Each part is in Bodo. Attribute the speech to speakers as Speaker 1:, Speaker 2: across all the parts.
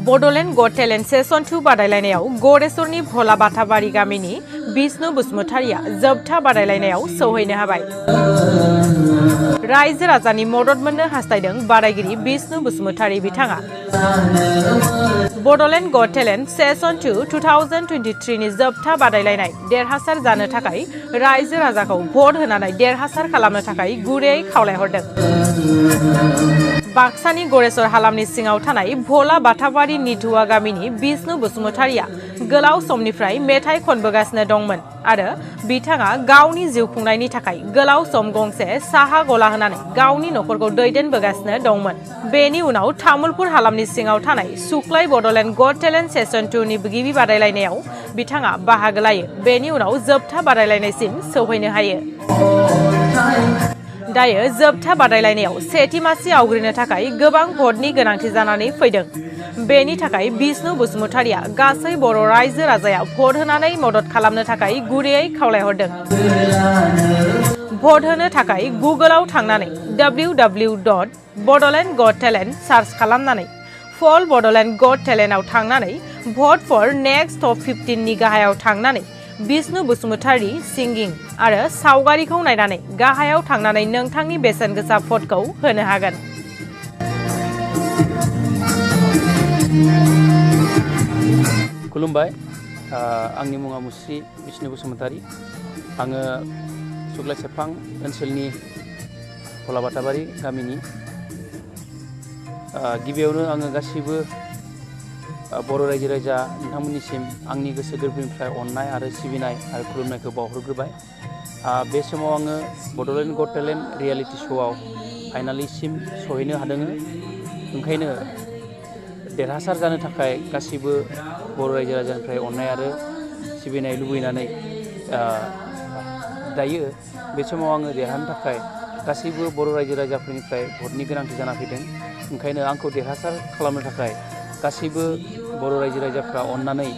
Speaker 1: Bodoland Got Talent Season 2 बादायलायनायाव गरेसरनि भला बाथाबारि गामिनि बिष्णु बसुमतारिया जोबथा बादायलायनायाव सौहैनो हाबाय। रायजो राजानि मदद मोननो हास्थायदों बादायगिरि बिष्णु बसुमतारि बिथाङा। Bodoland Got Talent Season 2 2023 नि जोबथा बादायलायनाय देरहासार जानो थाखाय रायजो राजाखौ भट होनानै देरहासार खालामनो थाखाय गुरैयै खावलायहरदों। बाक्सानि गरेसर हालामनि सिङाव थानाय भला बाथाबारि निधुवा गामिनि बिष्णु बसुमतारिया गोलाव समनिफ्राय मेथाइ खनबोगासिनो दंमोन आरो बिथाङा गावनि जिउ खुंनायनि थाखाय गोलाव सम गंसे साहा गला होनानै गावनि नखरखौ दैदेनबोगासिनो दंमोन। बेनि उनाव तामुलपुर हालामनि सिङाव थानाय सुक्लाय बड'लेण्ड गट टेलेन्ट सेसन 2 नि गिबि बादायलायनायाव बिथाङा बाहागो लायो। बेनि उनाव जोबथा बादायलायनायसिम सौहैनो हायो। दायो जोबथा बादायलायनायाव सेथि मासि आवग्रिनो थाखाय गोबां भटनि गोनांथि जानानै फैदों। बेनि थाखाय बिष्णु बसुमतारिया गासै बर' रायजो राजाया भट होनानै मदद खालामनो थाखाय गुरैयै खावलायहरदों। भट होनो थाखाय गुगोलाव थांनानै www.bodoland.talent सार्च खालामनानै फल बड'लेण्ड गट टेलेन्टआव थांनानै भट फर नेक्स्ट टप 15 नि गाहायाव थांनानै बिष्णु बसुमतारि सिंगिं आरो सावगारिखौ नायनानै गाहायाव थांनानै नोंथांनि बेसेन गोसा भटखौ होनो हागोन।
Speaker 2: खुलुमबाय, आंनि मुङा मुस्रि बिष्णु बसुमतारि। आङो सुक्लाय सेरफां ओनसोलनि भला बाथाबारि गामिनि। गिबियावनो आङो गासिबो बर' रायजो राजा नोंथांमोननिसिम आंनि गोसो गोरबोनिफ्राय अननाय आरो सिबिनाय आरो खुलुमनायखौ बावहरग्रोबाय। बे समाव आङो बड'लेण्ड गट टेलेन्ट रियेलिटि श'आव फाइनालिसिम सहैनो हादों। ओंखायनो देरहासार जानो थाखाय गासिबो बर' रायजो राजानिफ्राय अननाय आरो सिबिनाय लुबैनानै दायो बे समाव आङो देरहानो थाखाय गासैबो बर' रायजो राजाफोरनिफ्राय भटनि गोनांथि जाना फैदों। ओंखायनो आंखौ देरहासार खालामनो थाखाय गासैबो बर' रायजो राजाफ्रा अननानै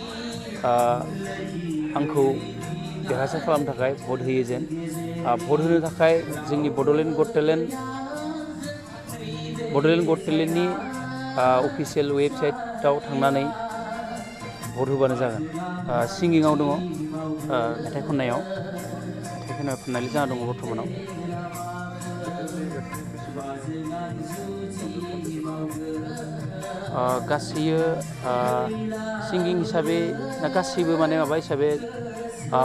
Speaker 2: आंखौ देरहासार खालामनो थाखाय भट होयो जेन। भट होनो थाखाय जोंनि बड'लेण्ड गट टेलेन्टनि अफिसियेल वेबसाइटआव थांनानै भट होबानो जागोन। सिंगिङाव दङ, मेथाइ खननायाव फाइनालि जाना दङ बर्थमानाव। गासैयो सिंगिं हिसाबै गासैबो माने माबा हिसाबै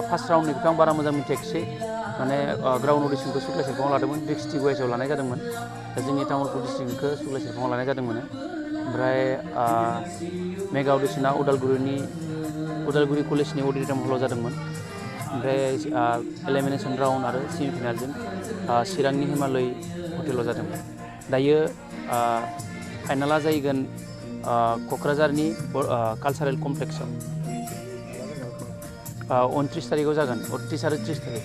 Speaker 2: फार्स्ट राउन्डनिखौ आं बारा मोजां मिथियाखिसै। माने ग्राउन्ड अडिसनखौ सुक्लाय सेरफाङाव लादोंमोन, डिस्ट्रिक्ट वाइसआव लानाय जादोंमोन। जोंनि तामुलपुर डिस्ट्रिक्टखौ सुक्लाय सेरफाङाव लानाय जादोंमोन। ओमफ्राय मेगा अडिसना उदालगुरि कलेजनि अडिट'रियाम हलाव जादोंमोन। ओमफ्राय एलिमिनेसन राउन्ड आरो सेमि फाइनालजों चिरांनि हिमालय हटेलाव जादोंमोन। दायो फाइनाला जाहैगोन क'क्राझारनि कालचारेल कमप्लेक्सआव 29 तारिखआव जागोन, 29 आरो 30 तारिख।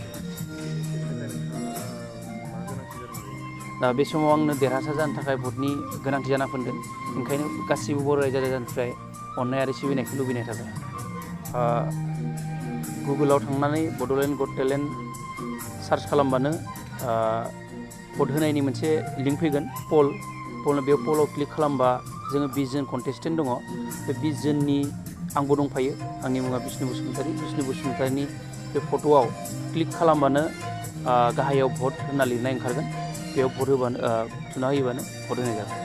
Speaker 2: दा बे समाव आंनो देरहासार जानो थाखाय भटनि गोनांथि जाना फैदों। ओंखायनो गासिबो बर' रायजो राजानिफ्राय अननाय आरो सिबिनायखौ लुबैनाय थाबाय। गुगोलाव थांनानै बड'लेण्ड गट टेलेन्ट सार्च खालामबानो भट होनायनि मोनसे लिंक फैगोन, बेयाव पलाव क्लिक खालामबा जोङो 20 जन कन्टेस्टेन्ट दङ। बे 20 जननि आंबो दंफायो। आंनि मुङा बिष्णु बसुमतारिनि बे फट'आव क्लिक खालामबानो गाहायाव भट होनना लिरनाय ओंखारगोन। बेयाव भट होबानो थुना होयोबानो भट होनाय जागोन।